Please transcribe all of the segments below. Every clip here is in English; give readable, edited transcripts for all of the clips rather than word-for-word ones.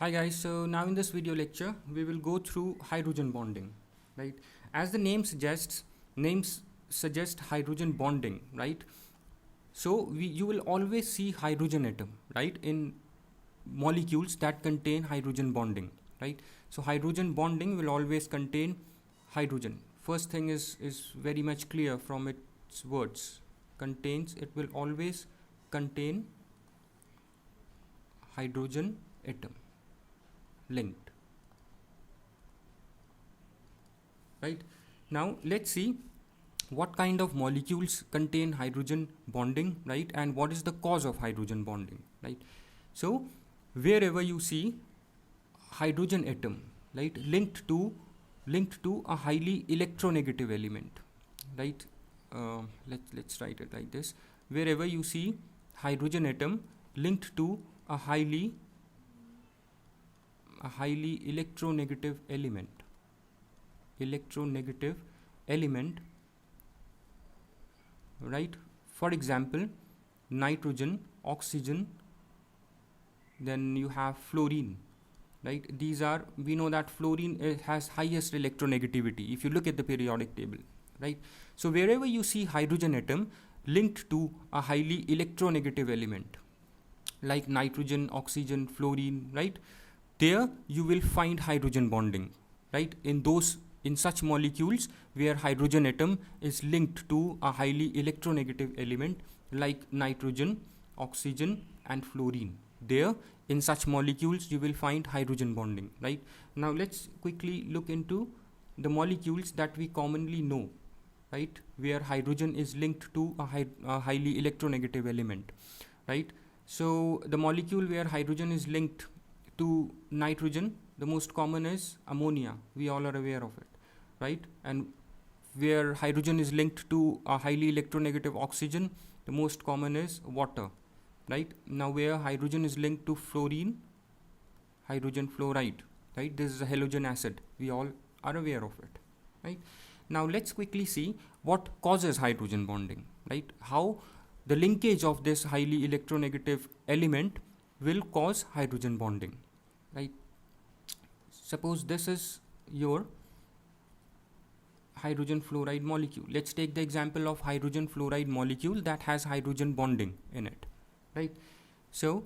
Hi guys, so now in this video lecture we will go through hydrogen bonding, right? As the name suggests, names suggest hydrogen bonding, right? So you will always see hydrogen atom, right, in molecules that contain hydrogen bonding, right? So hydrogen bonding will always contain hydrogen. First thing is very much clear from its words. Contains, it will always contain hydrogen atom linked, right? Now let's see what kind of molecules contain hydrogen bonding, right, and what is the cause of hydrogen bonding, right? So wherever you see hydrogen atom, right, linked to a highly electronegative element, right? Let's write it like this. Wherever you see hydrogen atom linked to a highly electronegative element, right? For example, nitrogen, oxygen, then you have fluorine, right? These are, we know that fluorine has highest electronegativity if you look at the periodic table, right? So wherever you see hydrogen atom linked to a highly electronegative element like nitrogen, oxygen, fluorine, right, there you will find hydrogen bonding, right, in such molecules where hydrogen atom is linked to a highly electronegative element like nitrogen, oxygen and fluorine. There, in such molecules you will find hydrogen bonding, right? Now let's quickly look into the molecules that we commonly know, right, where hydrogen is linked to a highly electronegative element, right? So the molecule where hydrogen is linked to nitrogen, the most common is ammonia. We all are aware of it, right? And where hydrogen is linked to a highly electronegative oxygen, the most common is water, right? Now where hydrogen is linked to fluorine, hydrogen fluoride, right? This is a halogen acid. We all are aware of it, right? Now let's quickly see what causes hydrogen bonding, right? How the linkage of this highly electronegative element will cause hydrogen bonding, right? Suppose this is your hydrogen fluoride molecule. Let's take the example of hydrogen fluoride molecule that has hydrogen bonding in it, right? So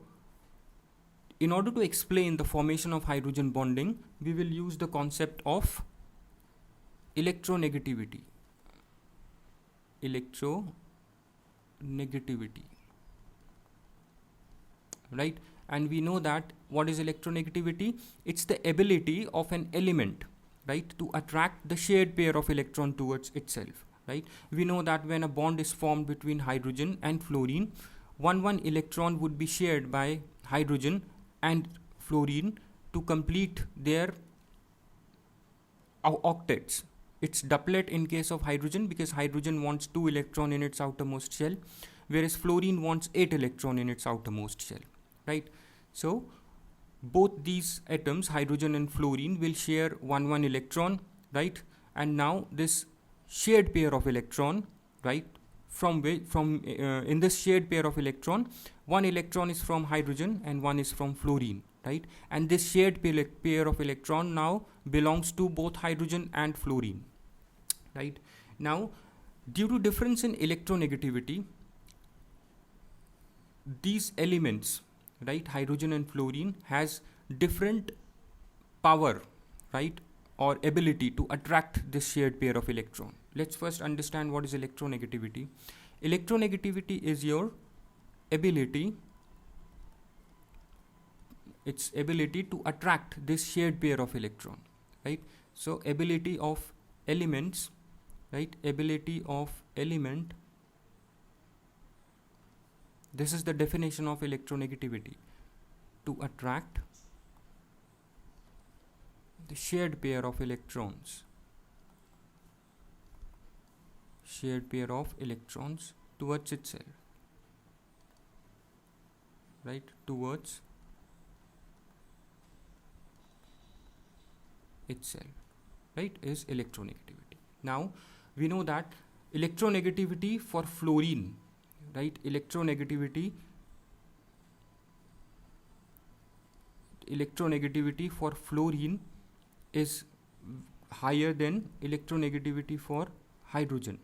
in order to explain the formation of hydrogen bonding, we will use the concept of electronegativity, right? And we know that what is electronegativity? It's the ability of an element, right, to attract the shared pair of electron towards itself, right? We know that when a bond is formed between hydrogen and fluorine, one electron would be shared by hydrogen and fluorine to complete their octets. It's doublet in case of hydrogen because hydrogen wants 2 electron in its outermost shell, whereas fluorine wants 8 electron in its outermost shell, right? So both these atoms, hydrogen and fluorine, will share one electron, right? And now this shared pair of electron, right, in this shared pair of electron, one electron is from hydrogen and one is from fluorine, right? And this shared pair of electron now belongs to both hydrogen and fluorine, right? Now due to difference in electronegativity, these elements, right, hydrogen and fluorine, has different power, right, or ability to attract this shared pair of electron. Let's first understand what is electronegativity. Electronegativity is your ability, its ability to attract this shared pair of electron, right? So ability of elements, right, ability of element, this is the definition of electronegativity: to attract the shared pair of electrons, towards itself, right, towards itself, right, is electronegativity. Now we know that electronegativity for fluorine, right, electronegativity electronegativity for fluorine is higher than electronegativity for hydrogen,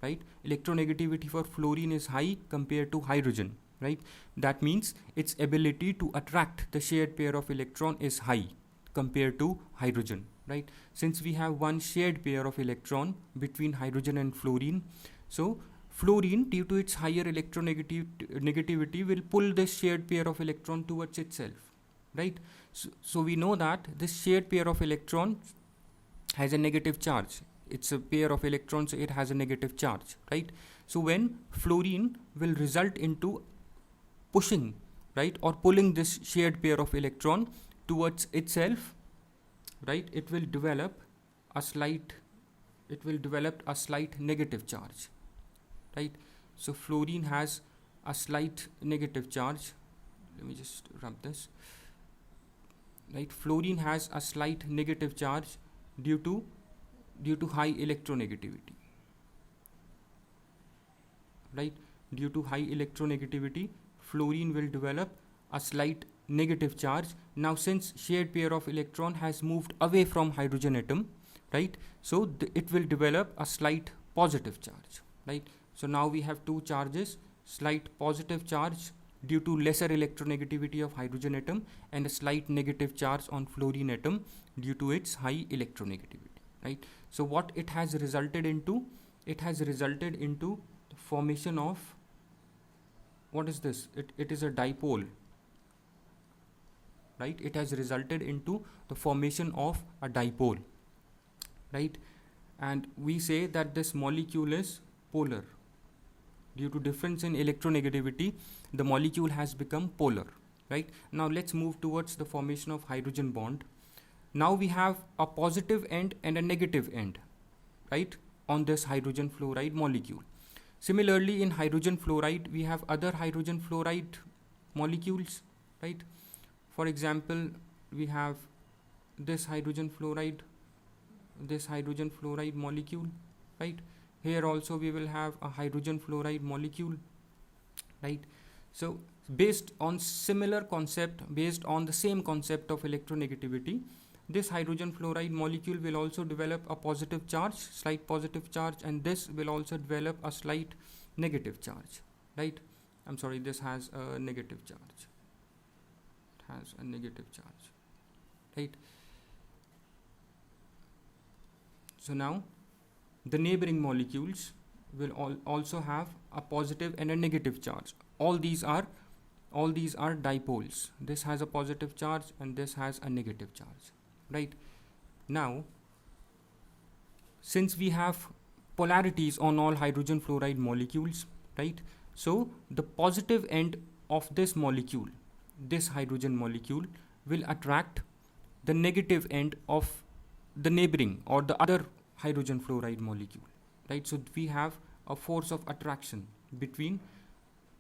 right? Electronegativity for fluorine is high compared to hydrogen, right? That means its ability to attract the shared pair of electron is high compared to hydrogen, right? Since we have one shared pair of electron between hydrogen and fluorine, so fluorine, due to its higher electronegativity, will pull this shared pair of electron towards itself, right? So we know that this shared pair of electron has a negative charge. It's a pair of electrons, so it has a negative charge, right? So when fluorine will result into pushing, right, or pulling this shared pair of electron towards itself, right, it will develop a slight negative charge, right? So fluorine has a slight negative charge. Let me just rub this, right? Fluorine has a slight negative charge due to high electronegativity, right? Due to high electronegativity, fluorine will develop a slight negative charge. Now since shared pair of electron has moved away from hydrogen atom, right, so it will develop a slight positive charge, right? So now we have two charges, slight positive charge due to lesser electronegativity of hydrogen atom, and a slight negative charge on fluorine atom due to its high electronegativity, right? So what it has resulted into? It has resulted into the formation of, what is this? It is a dipole, right? It has resulted into the formation of a dipole, right? And we say that this molecule is polar. Due to difference in electronegativity, the molecule has become polar, right? Now let's move towards the formation of hydrogen bond. Now we have a positive end and a negative end, right, on this hydrogen fluoride molecule. Similarly, in hydrogen fluoride, we have other hydrogen fluoride molecules, right? For example, we have this hydrogen fluoride molecule, right? Here also we will have a hydrogen fluoride molecule, right? So based on similar concept, based on the same concept of electronegativity, this hydrogen fluoride molecule will also develop a positive charge, slight positive charge, and this will also develop a slight negative charge, right? I'm sorry, this has a negative charge. It has a negative charge, right? So now the neighboring molecules will also have a positive and a negative charge. All these are dipoles. This has a positive charge and this has a negative charge, right? Now, since we have polarities on all hydrogen fluoride molecules, right? So the positive end of this molecule, this hydrogen molecule, will attract the negative end of the neighboring or the other hydrogen fluoride molecule, right? So we have a force of attraction between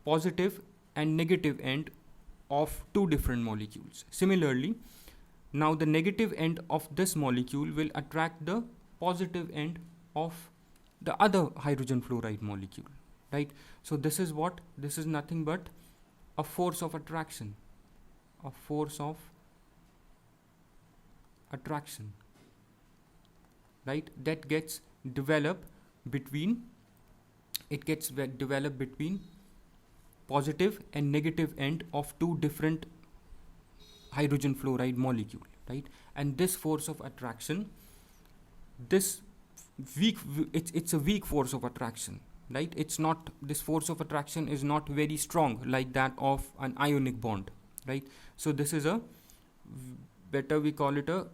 positive and negative end of two different molecules. Similarly, now the negative end of this molecule will attract the positive end of the other hydrogen fluoride molecule, right? So this is what? This is nothing but a force of attraction, right? That gets developed between positive and negative end of two different hydrogen fluoride molecule, right? And this force of attraction, it's a weak force of attraction, right? It's not, this force of attraction is not very strong like that of an ionic bond, right? So this is we call it a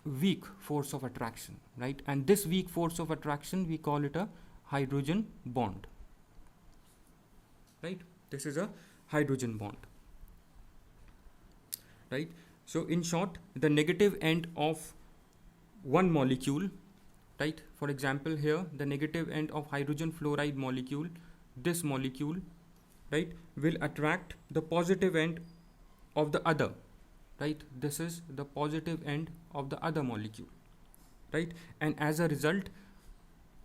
weak force of attraction, right? And this weak force of attraction, we call it a hydrogen bond, right? This is a hydrogen bond, right? So in short, the negative end of one molecule, right? For example, here the negative end of hydrogen fluoride molecule, this molecule, right, will attract the positive end of the other, right? This is the positive end of the other molecule, right? And as a result,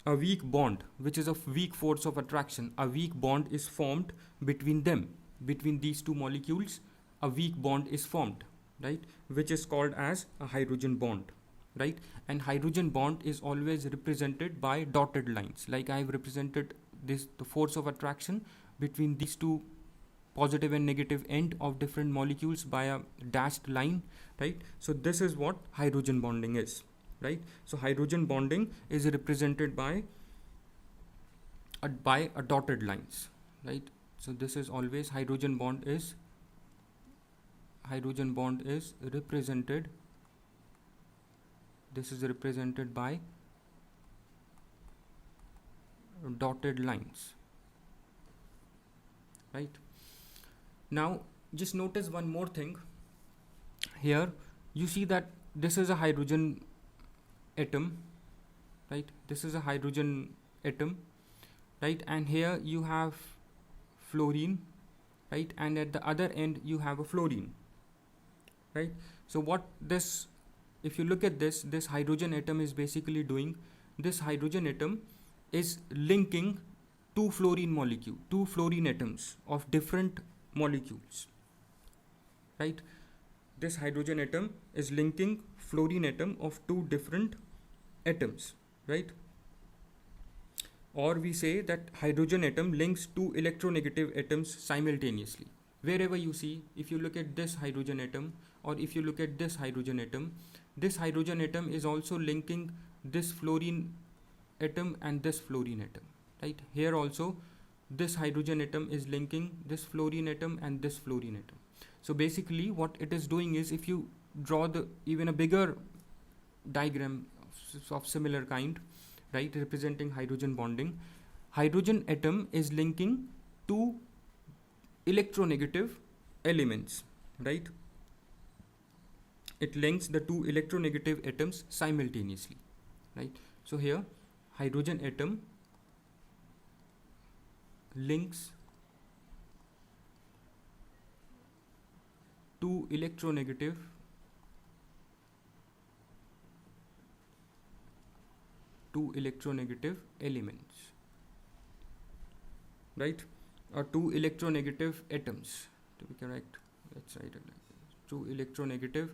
a weak bond, which is a weak force of attraction, a weak bond is formed between them, between these two molecules, a weak bond is formed, right, which is called as a hydrogen bond, right? And hydrogen bond is always represented by dotted lines, like I have represented this, the force of attraction between these two positive and negative end of different molecules by a dashed line, right? So this is what hydrogen bonding is, right? So hydrogen bonding is represented by a dotted lines, right? So this is always hydrogen bond is represented, this is represented by dotted lines, right? Now just notice one more thing here. You see that this is a hydrogen atom, right? This is a hydrogen atom, right? And here you have fluorine, right? And at the other end you have a fluorine, right? So what this, if you look at this, this hydrogen atom is basically doing, this hydrogen atom is linking two fluorine atoms of different molecules, right? This hydrogen atom is linking fluorine atom of two different atoms, right? Or we say that hydrogen atom links two electronegative atoms simultaneously. Wherever you see, if you look at this hydrogen atom, or if you look at this hydrogen atom is also linking this fluorine atom and this fluorine atom, right? Here also this hydrogen atom is linking this fluorine atom and this fluorine atom. So basically what it is doing is, if you draw the even a bigger diagram of similar kind, right, representing hydrogen bonding, hydrogen atom is linking two electronegative elements, right? It links the two electronegative atoms simultaneously, right? So here hydrogen atom links two electronegative elements, right? Or two electronegative atoms, to be correct. Let's write it like this. Two electronegative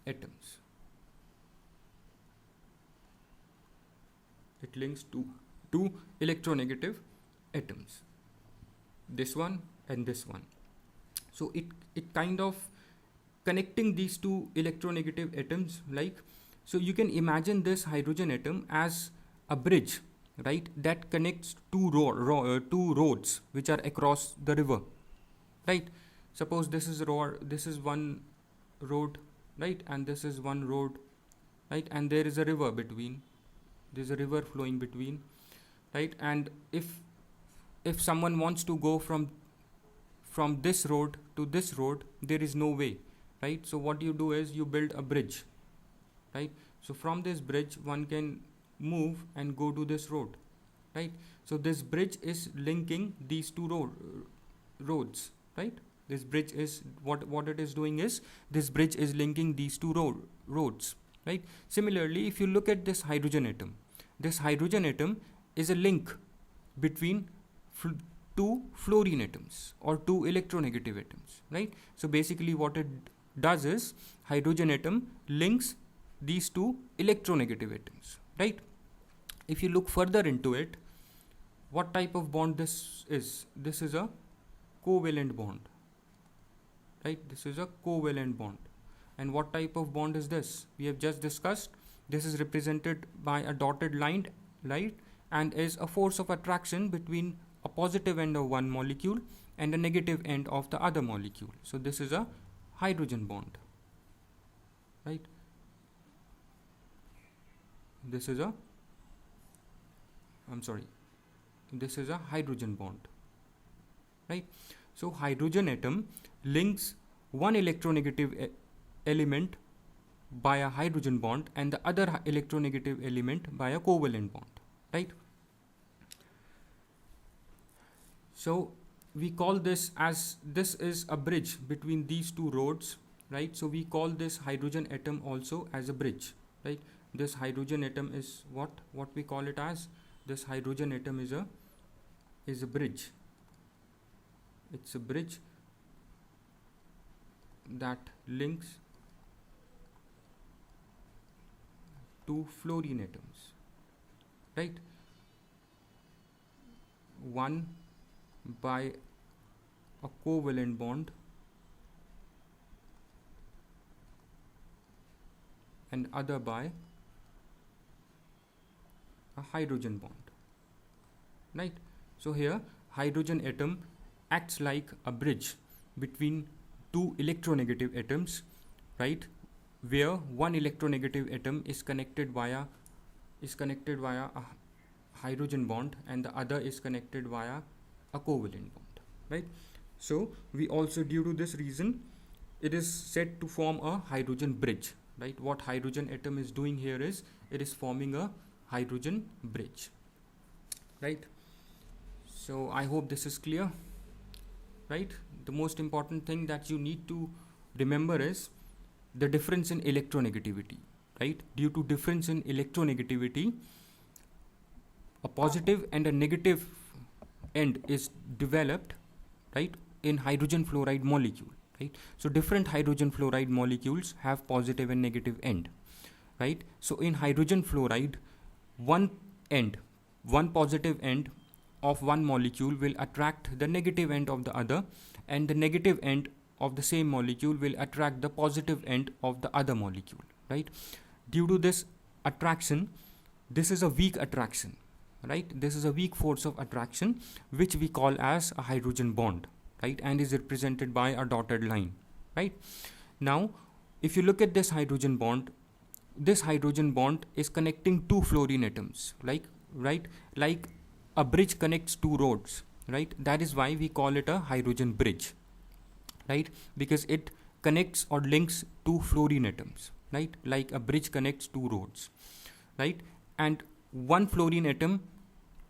atoms. It links two electronegative atoms, this one and this one. So it kind of connecting these two electronegative atoms, like, so you can imagine this hydrogen atom as a bridge, right, that connects two roads which are across the river, right? Suppose this is one road, right, and this is one road, right, and there is a river between, there's a river flowing between, right? And if someone wants to go from this road to this road, there is no way, right? So what you do is you build a bridge, right? So from this bridge one can move and go to this road, right? So this bridge is linking these two roads, right? This bridge is what it is doing is, this bridge is linking these two roads, right? Similarly, if you look at this hydrogen atom is a link between two fluorine atoms or two electronegative atoms, right? So basically what it does is, hydrogen atom links these two electronegative atoms, right? If you look further into it, what type of bond this is? This is a covalent bond, right? This is a covalent bond. And what type of bond is this? We have just discussed. This is represented by a dotted line, right? And is a force of attraction between a positive end of one molecule and a negative end of the other molecule. So this is a hydrogen bond, right? This is a hydrogen bond, right? So hydrogen atom links one electronegative element by a hydrogen bond and the other electronegative element by a covalent bond, right? So we call this as, this is a bridge between these two roads, right? So we call this hydrogen atom also as a bridge, right? This hydrogen atom is what we call it as, this hydrogen atom is a bridge. It's a bridge that links two fluorine atoms, right? One by a covalent bond and other by a hydrogen bond, right? So here hydrogen atom acts like a bridge between two electronegative atoms, right, where one electronegative atom is connected via a hydrogen bond and the other is connected via a covalent bond, right? So we also, due to this reason, it is said to form a hydrogen bridge, right? What hydrogen atom is doing here is it is forming a hydrogen bridge, right? So I hope this is clear, right? The most important thing that you need to remember is the difference in electronegativity, right? Due to difference in electronegativity, a positive and a negative end is developed, right, in hydrogen fluoride molecule, right? So different hydrogen fluoride molecules have positive and negative end, right? So in hydrogen fluoride, one positive end of one molecule will attract the negative end of the other, and the negative end of the same molecule will attract the positive end of the other molecule, right? Due to this attraction, this is a weak attraction, right? This is a weak force of attraction which we call as a hydrogen bond, right, and is represented by a dotted line, right? Now if you look at this hydrogen bond is connecting two fluorine atoms, like a bridge connects two roads, right? That is why we call it a hydrogen bridge, right? Because it connects or links two fluorine atoms, right? Like a bridge connects two roads, right? And one fluorine atom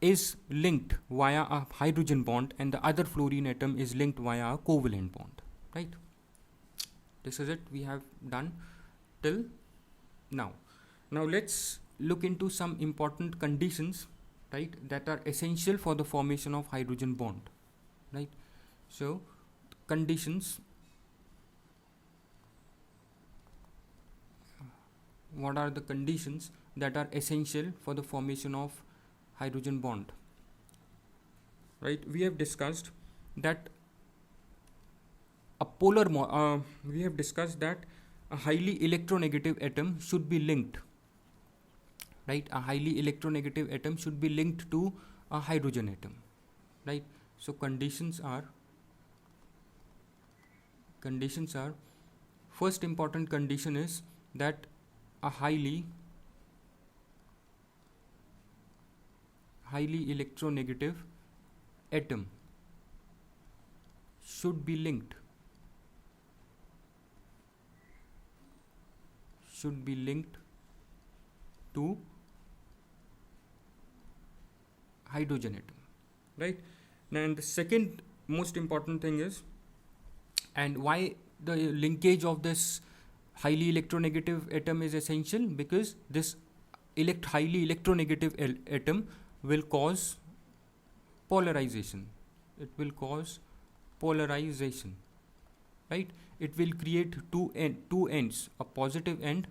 is linked via a hydrogen bond and the other fluorine atom is linked via a covalent bond, right? This is it we have done till now. Now let's look into some important conditions, right, that are essential for the formation of hydrogen bond, right? So conditions, what are the conditions that are essential for the formation of hydrogen bond, right? We have discussed that we have discussed that a highly electronegative atom should be linked, right? A highly electronegative atom should be linked to a hydrogen atom, right? So conditions are first important condition is that a highly electronegative atom should be linked to hydrogen atom, right? And the second most important thing is, and why the linkage of this highly electronegative atom is essential, because this highly electronegative atom will cause polarization. It will cause polarization, right? It will create two ends, a positive end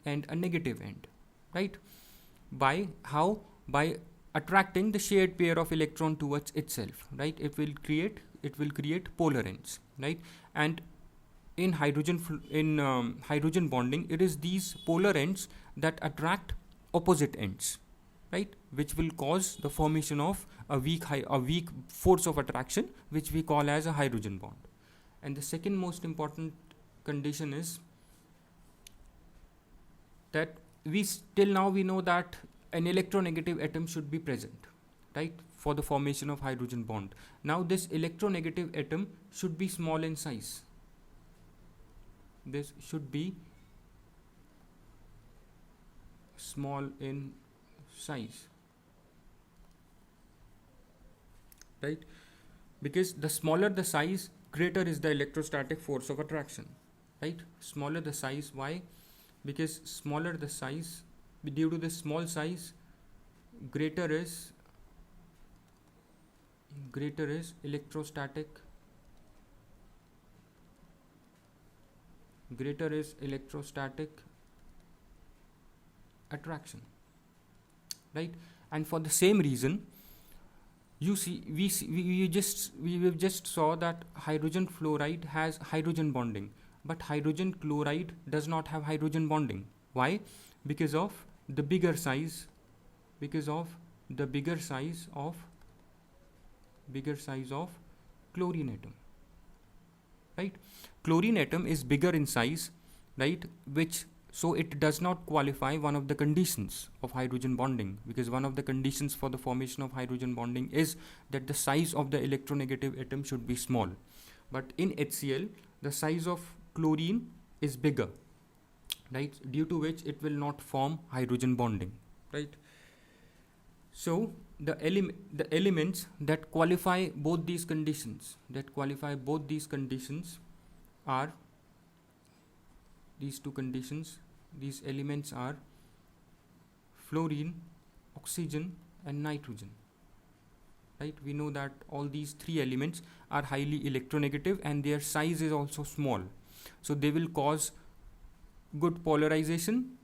and a negative end, right? By how? By attracting the shared pair of electron towards itself, right? It will create polar ends, right? And in hydrogen bonding, it is these polar ends that attract opposite ends, right, which will cause the formation of a weak force of attraction, which we call as a hydrogen bond. And the second most important condition is that till now we know that an electronegative atom should be present, right, for the formation of hydrogen bond. Now this electronegative atom should be small in size. This should be small in size, right? Because the smaller the size, greater is the electrostatic force of attraction, right? Smaller the size. Why? Because smaller the size, due to the small size, greater is electrostatic greater is electrostatic attraction, right? And for the same reason, we just saw that hydrogen fluoride has hydrogen bonding, but hydrogen chloride does not have hydrogen bonding. Why? Because of the bigger size, because of the bigger size of chlorine atom, right? Chlorine atom is bigger in size, right? Which, so it does not qualify one of the conditions of hydrogen bonding, because one of the conditions for the formation of hydrogen bonding is that the size of the electronegative atom should be small. But in HCl, the size of chlorine is bigger, right? Due to which it will not form hydrogen bonding, right? So the elements that qualify both these conditions, are these two conditions. These elements are fluorine, oxygen, and nitrogen, right? We know that all these three elements are highly electronegative and their size is also small, so they will cause good polarization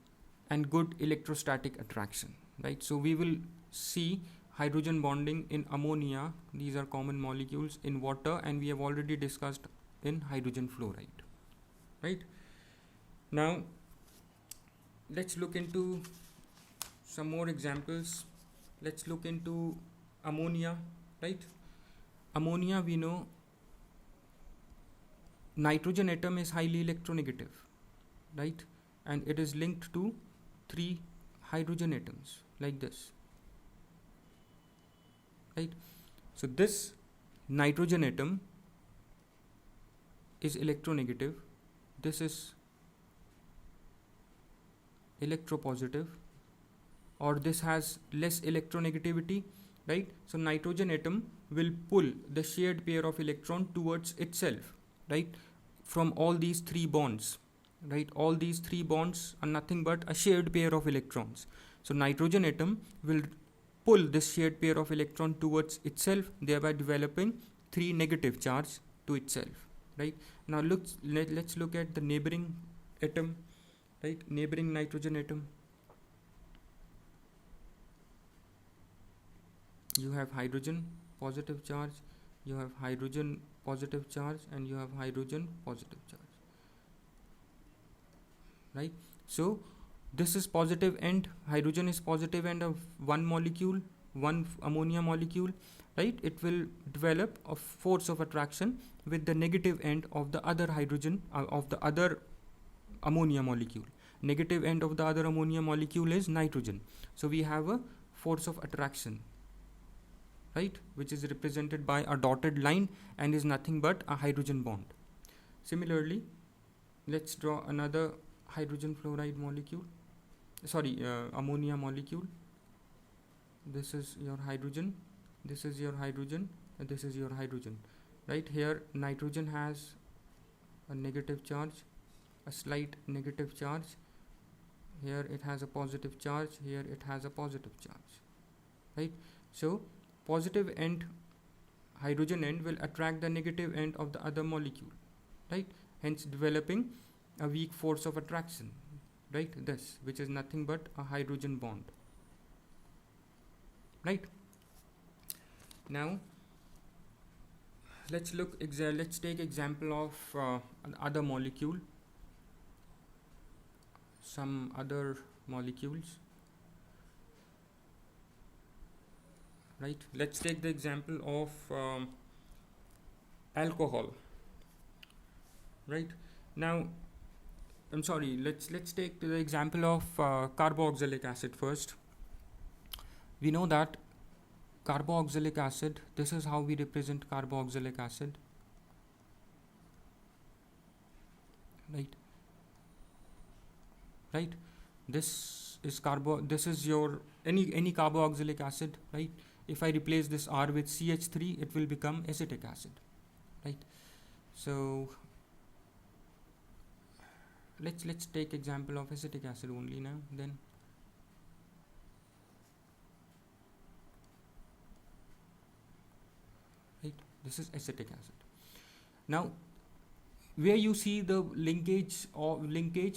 and good electrostatic attraction, right? So we will see hydrogen bonding in ammonia, these are common molecules, in water, and we have already discussed in hydrogen fluoride, right? Now let's look into some more examples. Let's look into ammonia, right? Ammonia, we know nitrogen atom is highly electronegative, right? And it is linked to 3 hydrogen atoms like this, right? So this nitrogen atom is electronegative, this is electropositive, or this has less electronegativity, right? So nitrogen atom will pull the shared pair of electron towards itself, right? From all these 3 bonds, right? All these 3 bonds are nothing but a shared pair of electrons. So nitrogen atom will pull this shared pair of electron towards itself, thereby developing 3 negative charge to itself, right? Now let's look at the neighboring atom, right? Neighboring nitrogen atom. You have hydrogen positive charge, you have hydrogen positive charge, and you have hydrogen positive charge, right? So this is positive end, hydrogen is positive end of one molecule, one ammonia molecule, right? It will develop a force of attraction with the negative end of the other hydrogen of the other ammonia molecule. Negative end of the other ammonia molecule is nitrogen, so we have a force of attraction, right, which is represented by a dotted line and is nothing but a hydrogen bond. Similarly, let's draw another hydrogen fluoride molecule, ammonia molecule. This is your hydrogen, this is your hydrogen, and this is your hydrogen, right? Here nitrogen has a negative charge, a slight negative charge. Here it has a positive charge, here it has a positive charge, right? So positive end, hydrogen end, will attract the negative end of the other molecule, right? Hence developing a weak force of attraction, right? This, which is nothing but a hydrogen bond, right? Now let's take example of another molecule, some other molecules, right? Let's take the example of alcohol, right? Now let's take the example of carboxylic acid first. We know that carboxylic acid, this is how we represent carboxylic acid, right? This is your any carboxylic acid, right? If I replace this R with CH3, it will become acetic acid, right? So let's take example of acetic acid only now. Then right, this is acetic acid. Now where you see the linkage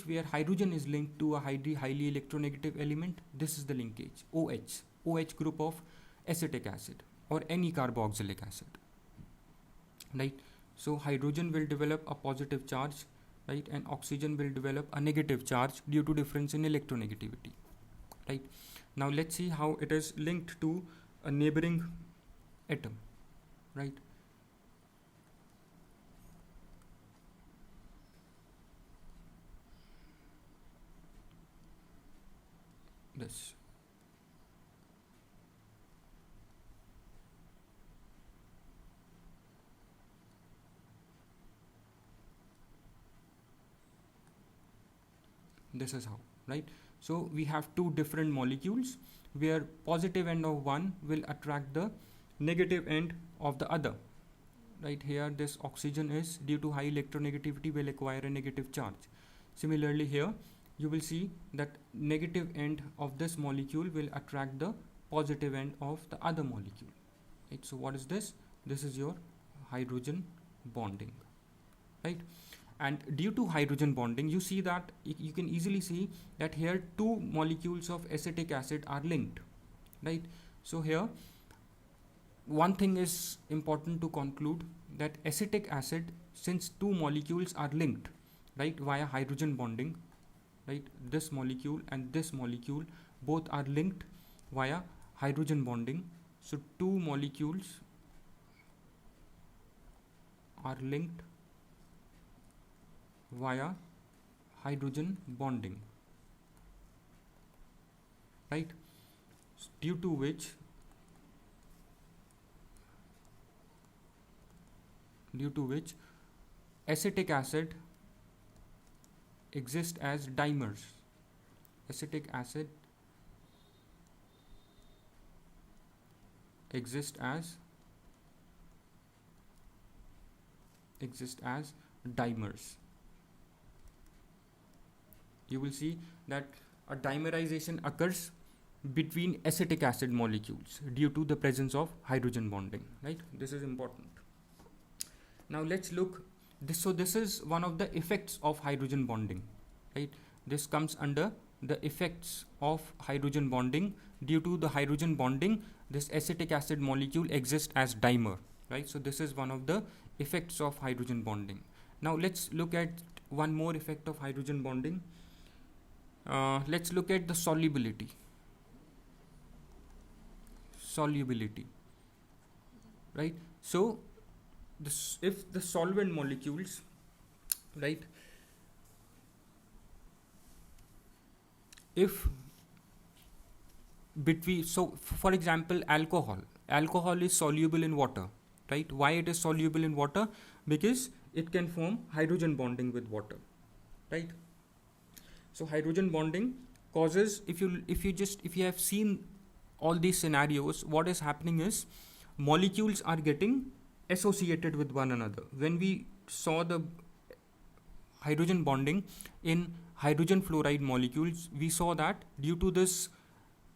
where hydrogen is linked to a highly electronegative element, this is the linkage OH group of acetic acid or any carboxylic acid, right? So hydrogen will develop a positive charge, right, and oxygen will develop a negative charge due to difference in electronegativity, right? Now let's see how it is linked to a neighboring atom, right? This. This is how, right? So we have two different molecules where positive end of one will attract the negative end of the other, right? Here this oxygen is, due to high electronegativity, will acquire a negative charge. Similarly here you will see that negative end of this molecule will attract the positive end of the other molecule, right? So what is this? This is your hydrogen bonding, right? And due to hydrogen bonding, you see that you can easily see that here two molecules of acetic acid are linked, right? So here one thing is important to conclude, that acetic acid, since two molecules are linked, right, via hydrogen bonding, right, this molecule and this molecule both are linked via hydrogen bonding. So two molecules are linked via hydrogen bonding, right, due to which acetic acid exist as dimers. Acetic acid exist as dimers. You will see that a dimerization occurs between acetic acid molecules due to the presence of hydrogen bonding, right? This is important. Now let's look this. So this is one of the effects of hydrogen bonding, right? This comes under the effects of hydrogen bonding. Due to the hydrogen bonding, this acetic acid molecule exists as dimer, right? So this is one of the effects of hydrogen bonding. Now let's look at one more effect of hydrogen bonding. Let's look at the solubility, right? So this, if the solvent molecules, right, if between, so for example, alcohol is soluble in water, right? Why it is soluble in water? Because it can form hydrogen bonding with water, right? So hydrogen bonding causes, if you have seen all these scenarios, what is happening is molecules are getting associated with one another. When we saw the hydrogen bonding in hydrogen fluoride molecules, we saw that due to this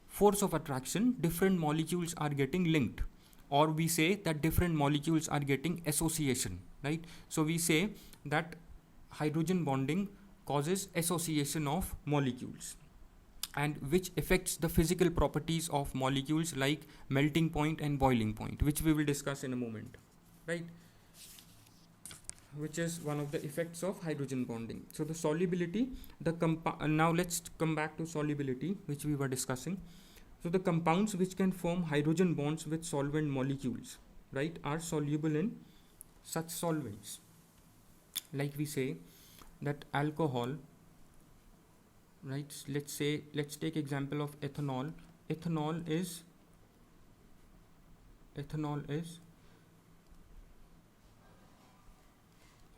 force of attraction, different molecules are getting linked, or we say that different molecules are getting association, right? So we say that hydrogen bonding causes association of molecules, and which affects the physical properties of molecules like melting point and boiling point, which we will discuss in a moment, right? Which is one of the effects of hydrogen bonding. So the solubility, now let's come back to solubility, which we were discussing. So the compounds which can form hydrogen bonds with solvent molecules, right, are soluble in such solvents. Like we say that alcohol, right, let's take example of ethanol. Ethanol is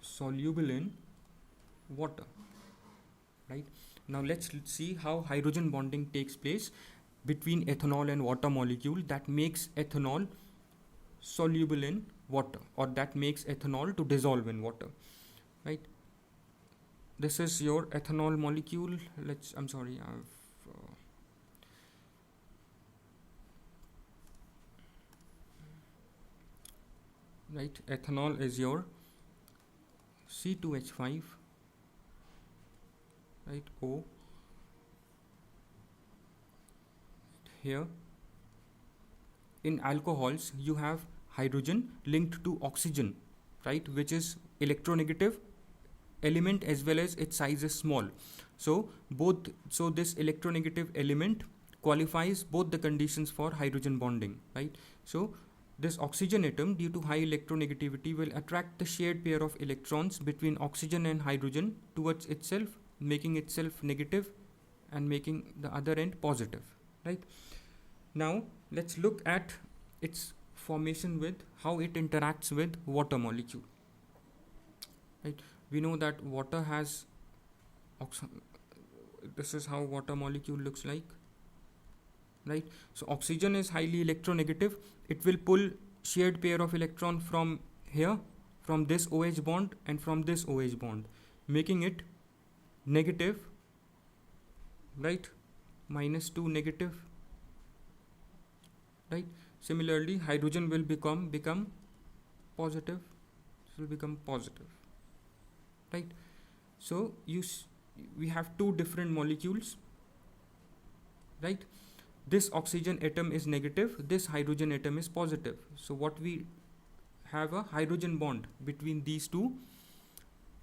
soluble in water, right? Now let's see how hydrogen bonding takes place between ethanol and water molecule that makes ethanol soluble in water, or that makes ethanol to dissolve in water, right? This is your ethanol molecule. Right, ethanol is your C2H5, right, O here. In alcohols you have hydrogen linked to oxygen, right, which is electronegative element as well as its size is small. So this electronegative element qualifies both the conditions for hydrogen bonding, right? So this oxygen atom, due to high electronegativity, will attract the shared pair of electrons between oxygen and hydrogen towards itself, making itself negative and making the other end positive, right? Now let's look at its formation with how it interacts with water molecule, right? We know that water has this is how water molecule looks like, right? So oxygen is highly electronegative. It will pull shared pair of electron from here, from this OH bond and from this OH bond, making it negative, right, -2 negative, right? Similarly hydrogen will become positive. This will become positive, right? So we have two different molecules, right? This oxygen atom is negative, this hydrogen atom is positive. So what we have a hydrogen bond between these two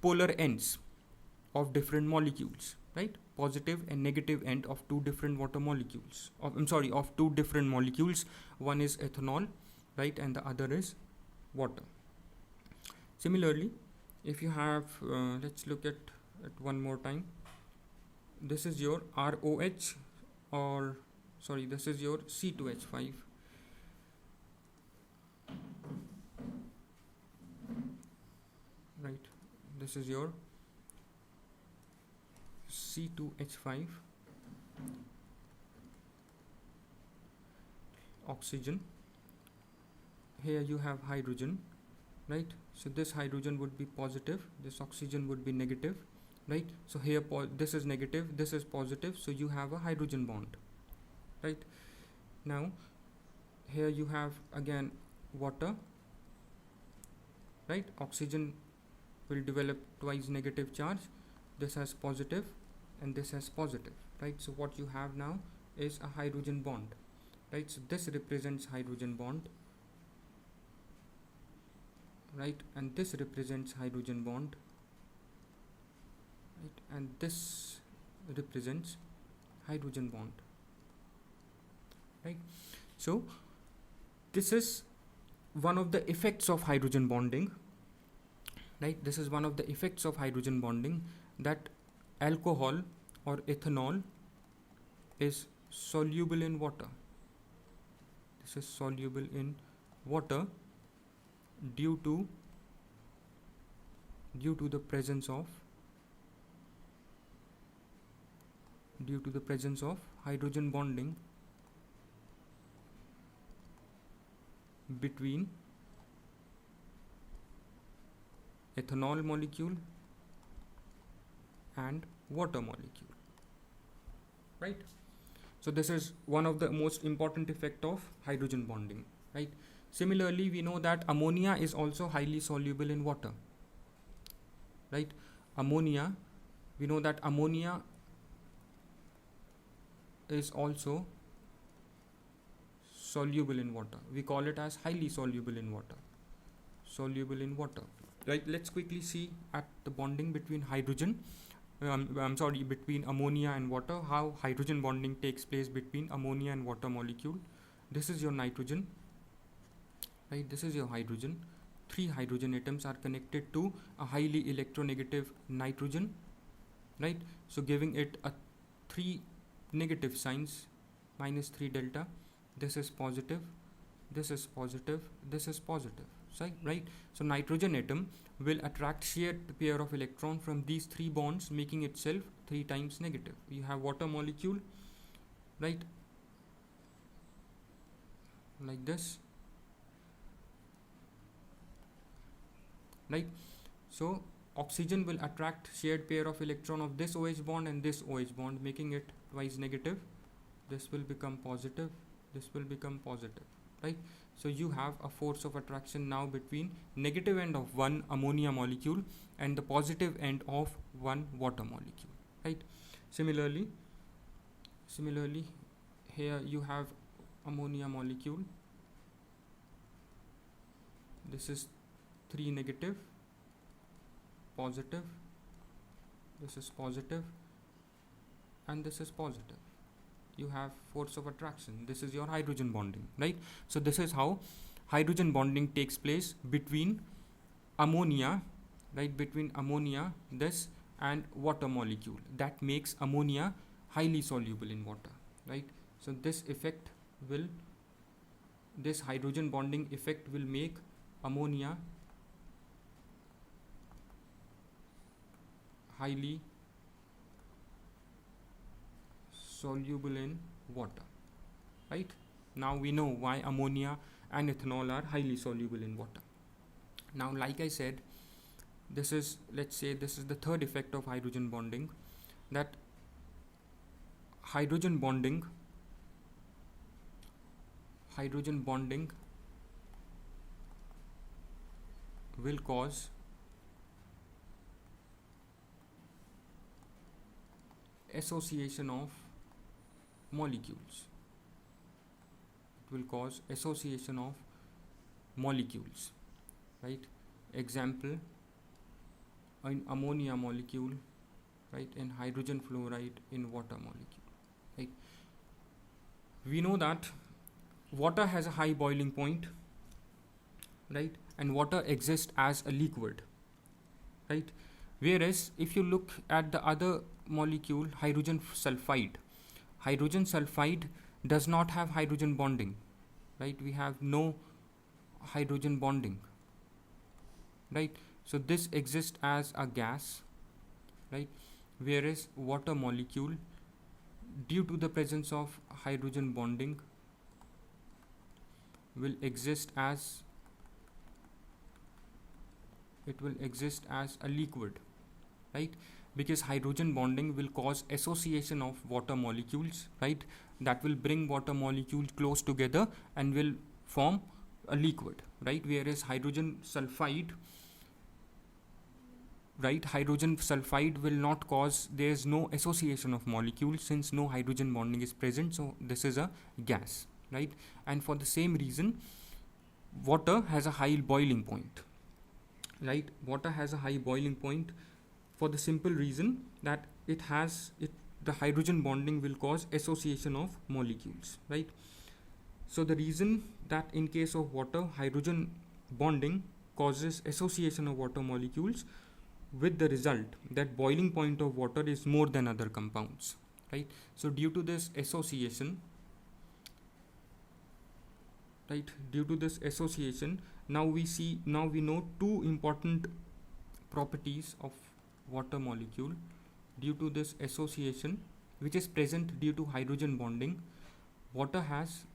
polar ends of different molecules, right? Positive and negative end of two different water molecules. Of two different molecules. One is ethanol, right, and the other is water. Similarly, if you have, let's look at it one more time. This is your ROH, or sorry, this is your C2H5. Right, this is your C2H5 oxygen. Here you have hydrogen, right? So this hydrogen would be positive, this oxygen would be negative, right? So here this is negative, this is positive, so you have a hydrogen bond, right? Now here you have again water, right? Oxygen will develop twice negative charge. This has positive and this has positive, right? So what you have now is a hydrogen bond, right? So this represents hydrogen bond, right, and this represents hydrogen bond, right, and this represents hydrogen bond, right? So this is one of the effects of hydrogen bonding, right? This is one of the effects of hydrogen bonding, that alcohol or ethanol is soluble in water. This is soluble in water due to the presence of hydrogen bonding between ethanol molecule and water molecule, right? So this is one of the most important effect of hydrogen bonding, right? Similarly, we know that ammonia is also highly soluble in water, right? Ammonia, we know that ammonia is also soluble in water. We call it as highly soluble in water. Soluble in water, right? Let's quickly see at the bonding between between ammonia and water, how hydrogen bonding takes place between ammonia and water molecule. This is your nitrogen, right? This is your hydrogen. 3 hydrogen atoms are connected to a highly electronegative nitrogen, right? So giving it a 3 negative signs, -3 delta. This is positive, this is positive, this is positive, right? So nitrogen atom will attract shared pair of electron from these 3 bonds, making itself 3 times negative. You have water molecule, right, like this, right? So oxygen will attract shared pair of electron of this OH bond and this OH bond, making it twice negative. This will become positive, this will become positive, right? So you have a force of attraction now between negative end of one ammonia molecule and the positive end of one water molecule, right? Similarly, here you have ammonia molecule. This is 3 negative, positive, this is positive, and this is positive. You have force of attraction. This is your hydrogen bonding, right? So this is how hydrogen bonding takes place between ammonia, right? Between ammonia, this, and water molecule. That makes ammonia highly soluble in water, right? So this hydrogen bonding effect will make ammonia highly soluble in water, right? Now we know why ammonia and ethanol are highly soluble in water. Now, like I said, let's say this is the third effect of hydrogen bonding, that hydrogen bonding will cause association of molecules. It will cause association of molecules, right? Example, in ammonia molecule, right, in hydrogen fluoride in water molecule, right? We know that water has a high boiling point, right, and water exists as a liquid, right? Whereas if you look at the other molecule, hydrogen sulfide does not have hydrogen bonding, right? We have no hydrogen bonding, right? So this exists as a gas, right? Whereas water molecule, due to the presence of hydrogen bonding, will exist as a liquid, right? Because hydrogen bonding will cause association of water molecules, right? That will bring water molecules close together and will form a liquid, right? Whereas hydrogen sulfide will not cause, there is no association of molecules since no hydrogen bonding is present, so this is a gas, right? And for the same reason, water has a high boiling point, right? Water has a high boiling point for the simple reason that the hydrogen bonding will cause association of molecules, right? So the reason that in case of water, hydrogen bonding causes association of water molecules, with the result that boiling point of water is more than other compounds, right? So due to this association, now we know two important properties of water molecule. Due to this association, which is present due to hydrogen bonding, water has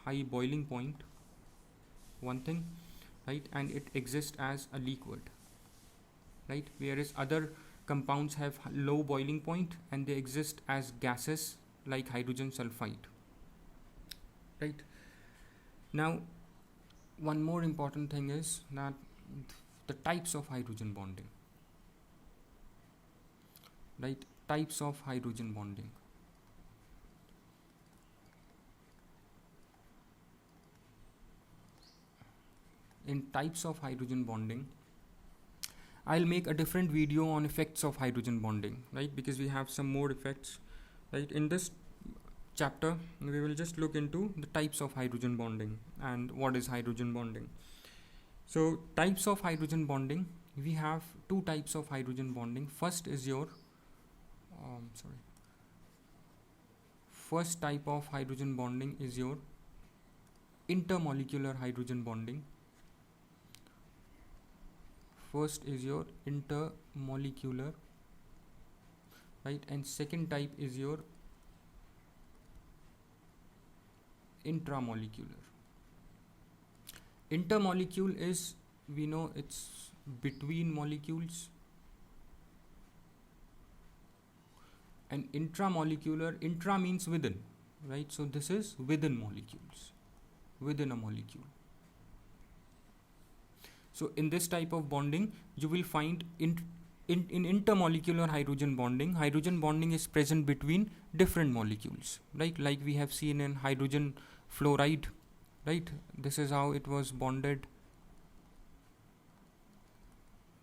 high boiling point, one thing, right? And it exists as a liquid, right? Whereas other compounds have low boiling point and they exist as gases like hydrogen sulfide, right? Now, one more important thing is that the types of hydrogen bonding, right? Types of hydrogen bonding. In types of hydrogen bonding, I'll make a different video on effects of hydrogen bonding, right? Because we have some more effects, right? In this chapter, we will just look into the types of hydrogen bonding and what is hydrogen bonding. So types of hydrogen bonding, we have two types of hydrogen bonding. First is your first type of hydrogen bonding is your intermolecular hydrogen bonding. First is your intermolecular, right? And second type is your intramolecular. Intermolecule is, we know it's between molecules, and intramolecular, intra means within, right? So this is within molecules, within a molecule. So in this type of bonding, you will find in intermolecular hydrogen bonding is present between different molecules, right? Like we have seen in hydrogen fluoride, right? This is how it was bonded,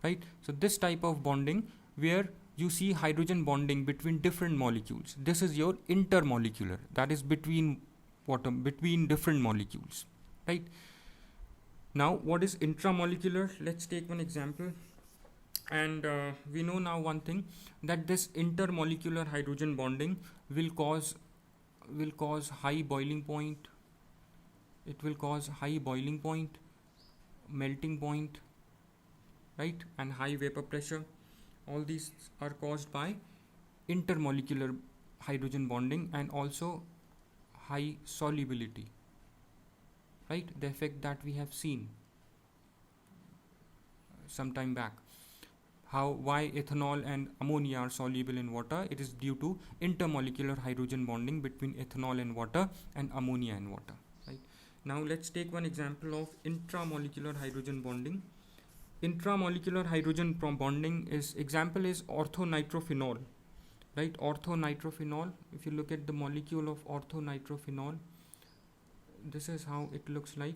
right? So this type of bonding where you see hydrogen bonding between different molecules, this is your intermolecular, that is between between different molecules, right? Now what is intramolecular? Let's take one example. And we know now one thing, that this intermolecular hydrogen bonding will cause high boiling point, it will cause high boiling point, melting point, right, and high vapor pressure. All these are caused by intermolecular hydrogen bonding, and also high solubility, right, the effect that we have seen some time back. Why ethanol and ammonia are soluble in water? It is due to intermolecular hydrogen bonding between ethanol and water and ammonia and water, right? Now let's take one example of intramolecular hydrogen bonding. Intramolecular hydrogen bonding is orthonitrophenol, right? Orthonitrophenol, if you look at the molecule of orthonitrophenol, this is how it looks like,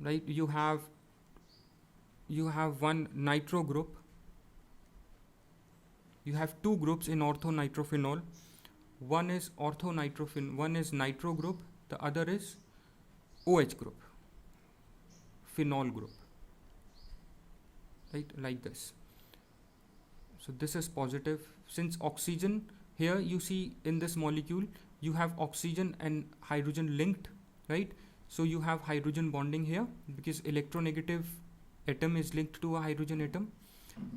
right? You have one nitro group, you have two groups in orthonitrophenol. One is nitro group, the other is OH group, phenol group, right, like this. So this is positive. Since oxygen, here you see in this molecule you have oxygen and hydrogen linked, right? So you have hydrogen bonding here because electronegative atom is linked to a hydrogen atom.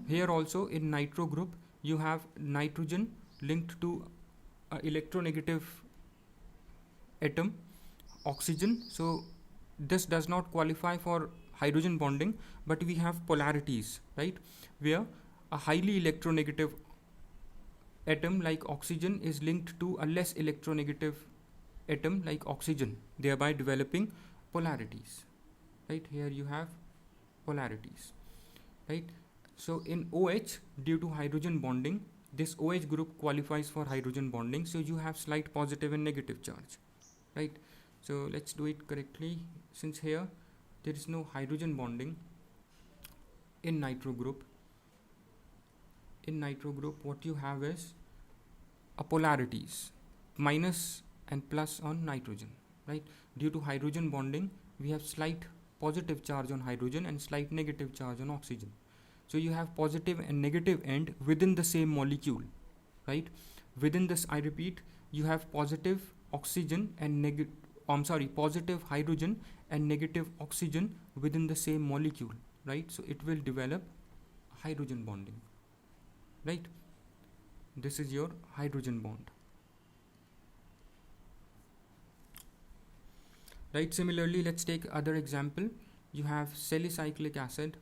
Here also in nitro group you have nitrogen linked to a electronegative atom, oxygen. So this does not qualify for hydrogen bonding, but we have polarities, right, where a highly electronegative atom like oxygen is linked to a less electronegative atom like oxygen, thereby developing polarities, right? Here you have polarities, right? So in OH, due to hydrogen bonding, this OH group qualifies for hydrogen bonding, so you have slight positive and negative charge, right? So let's do it correctly. Since here there is no hydrogen bonding in nitro group, what you have is a polarities, minus and plus on nitrogen, right? Due to hydrogen bonding, we have slight positive charge on hydrogen and slight negative charge on oxygen. So you have positive and negative end within the same molecule, right? Within this, I repeat, you have positive oxygen and positive hydrogen and negative oxygen within the same molecule, right? So it will develop hydrogen bonding, right? This is your hydrogen bond, right? Similarly, let's take other example. You have salicylic acid,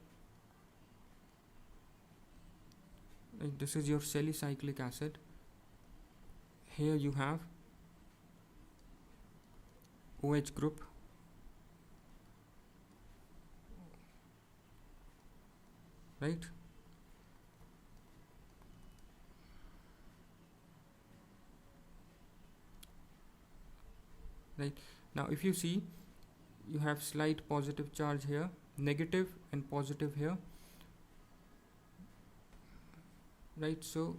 right? This is your salicylic acid. Here you have OH group, right? Right. Now if you see, you have slight positive charge here, negative and positive here, right? So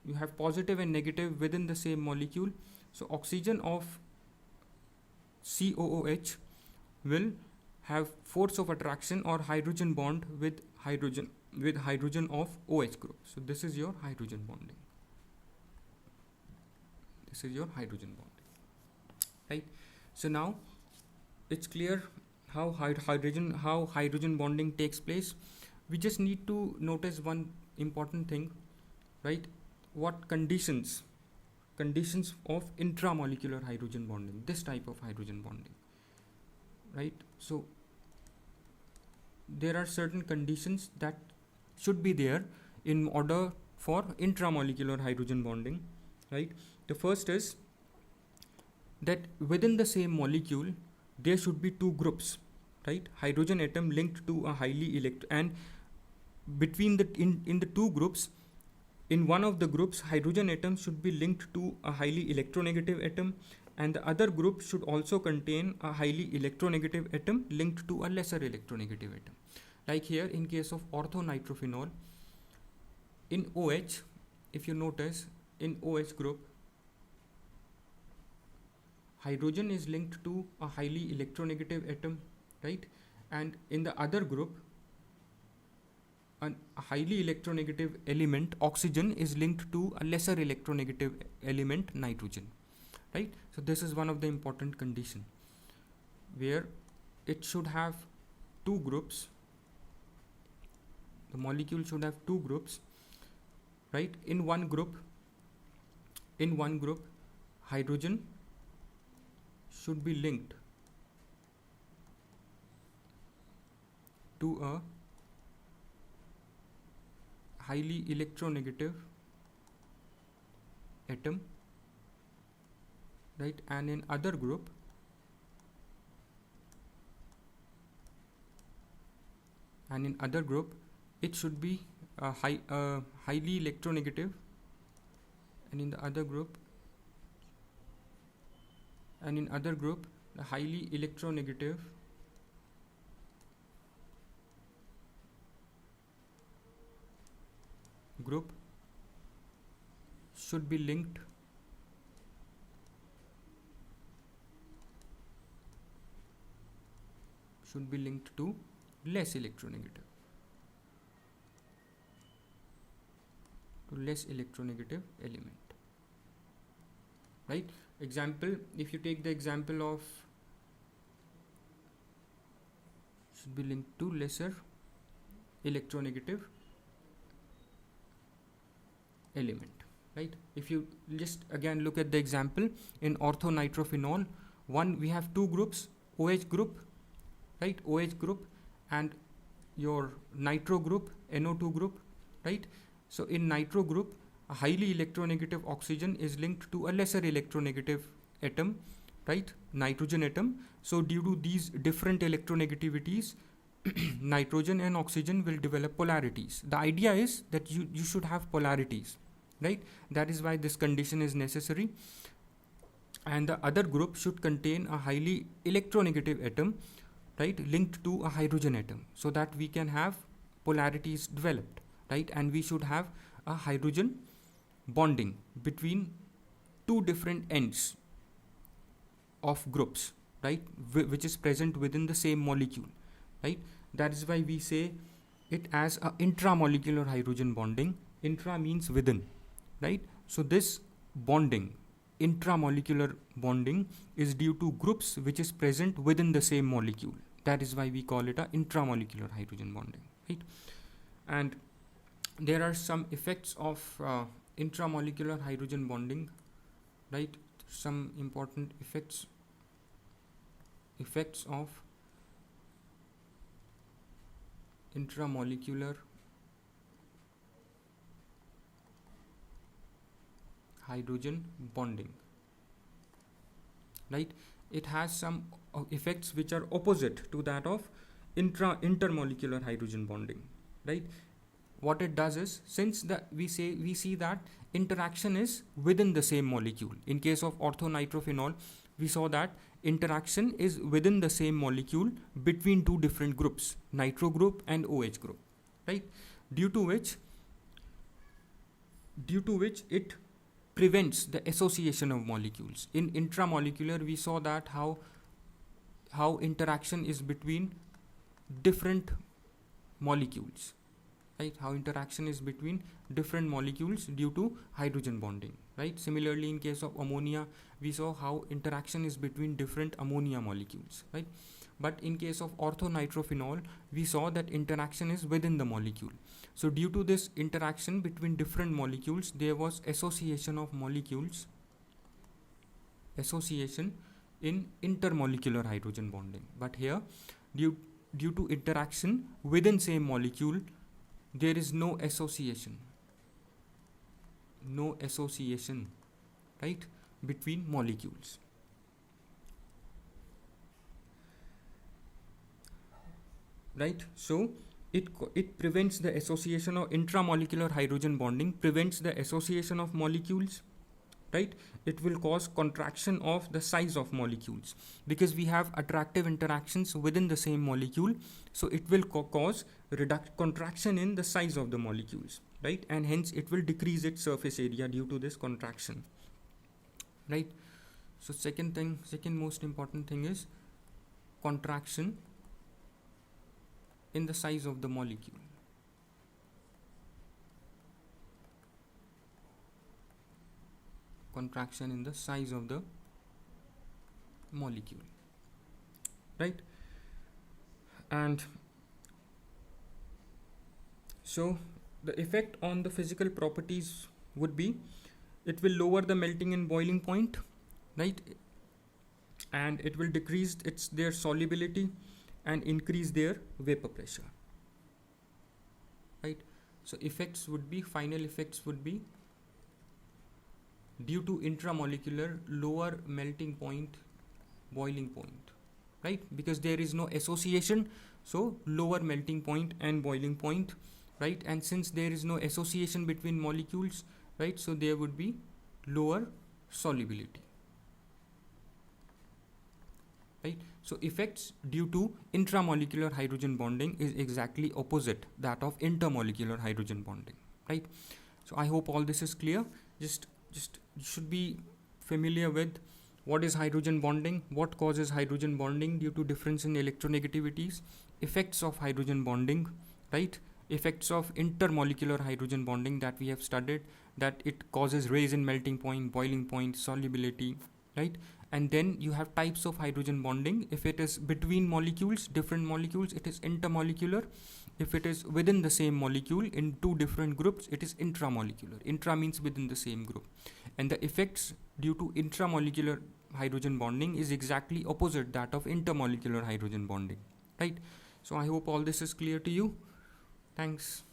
you have positive and negative within the same molecule. So oxygen of COOH will have force of attraction or hydrogen bond with hydrogen of OH group. So this is your hydrogen bonding. This is your hydrogen bonding, right? So now it's clear how hydrogen bonding takes place. We just need to notice one important thing, right? What conditions of intramolecular hydrogen bonding, this type of hydrogen bonding, right? So there are certain conditions that should be there in order for intramolecular hydrogen bonding, right? The first is that within the same molecule there should be two groups, right? Hydrogen atom linked to a highly and between the in the two groups, in one of the groups hydrogen atom should be linked to a highly electronegative atom, and the other group should also contain a highly electronegative atom linked to a lesser electronegative atom. Like here in case of orthonitrophenol, in OH, if you notice, in OH group hydrogen is linked to a highly electronegative atom, right? And in the other group, a highly electronegative element oxygen is linked to a lesser electronegative element nitrogen, right? So this is one of the important condition where it should have two groups. The molecule should have two groups, right? In one group hydrogen should be linked to a highly electronegative atom, right? And in other group it should be a highly electronegative, and in other group the highly electronegative group should be linked to less electronegative element, right? Example, if you take the example of should be linked to lesser electronegative element, right? If you just again look at the example in orthonitrophenol, we have two groups, OH group, right? OH group and your nitro group, NO2 group, right? So in nitro group, a highly electronegative oxygen is linked to a lesser electronegative atom, right? Nitrogen atom. So due to these different electronegativities, nitrogen and oxygen will develop polarities. The idea is that you should have polarities, right? That is why this condition is necessary. And the other group should contain a highly electronegative atom, right, linked to a hydrogen atom, so that we can have polarities developed, right? And we should have a hydrogen bonding between two different ends of groups, right, which is present within the same molecule, right? That is why we say it as a intramolecular hydrogen bonding. Intra means within, right? So this bonding, intramolecular bonding, is due to groups which is present within the same molecule. That is why we call it a intramolecular hydrogen bonding, right? And there are some effects of intramolecular hydrogen bonding, right? Some important effects of intramolecular hydrogen bonding, right? It has some effects which are opposite to that of intermolecular hydrogen bonding, right? What it does is, since we see that interaction is within the same molecule. In case of orthonitrophenol, we saw that interaction is within the same molecule between two different groups, nitro group and OH group, right? Due to which it prevents the association of molecules. In intramolecular, we saw that how interaction is between different molecules, right? How interaction is between different molecules due to hydrogen bonding, right? Similarly, in case of ammonia, we saw how interaction is between different ammonia molecules, right? But in case of orthonitrophenol, we saw that interaction is within the molecule. So due to this interaction between different molecules, there was association of molecules, association in intermolecular hydrogen bonding. But here, due to interaction within same molecule, there is no association. right, between molecules. Right, so it prevents the association of intramolecular hydrogen bonding, prevents the association of molecules, right. It will cause contraction of the size of molecules because we have attractive interactions within the same molecule, so it will cause contraction in the size of the molecules, right, and hence it will decrease its surface area due to this contraction, right. So second most important thing is contraction in the size of the molecule. Contraction in the size of the molecule, right. And so the effect on the physical properties would be, it will lower the melting and boiling point, right, and it will decrease their solubility and increase their vapor pressure, right. So final effects would be due to intramolecular lower melting point, boiling point, right, because there is no association, so lower melting point and boiling point, right, and since there is no association between molecules, right, so there would be lower solubility, right. So effects due to intramolecular hydrogen bonding is exactly opposite that of intermolecular hydrogen bonding, right. So I hope all this is clear. Just you should be familiar with what is hydrogen bonding, what causes hydrogen bonding due to difference in electronegativities, effects of hydrogen bonding, right, effects of intermolecular hydrogen bonding that we have studied, that it causes raise in melting point, boiling point, solubility, right. And then you have types of hydrogen bonding. If it is between molecules, different molecules, it is intermolecular. If it is within the same molecule in two different groups, it is intramolecular. Intra means within the same group. And the effects due to intramolecular hydrogen bonding is exactly opposite that of intermolecular hydrogen bonding, right. So I hope all this is clear to you. Thanks.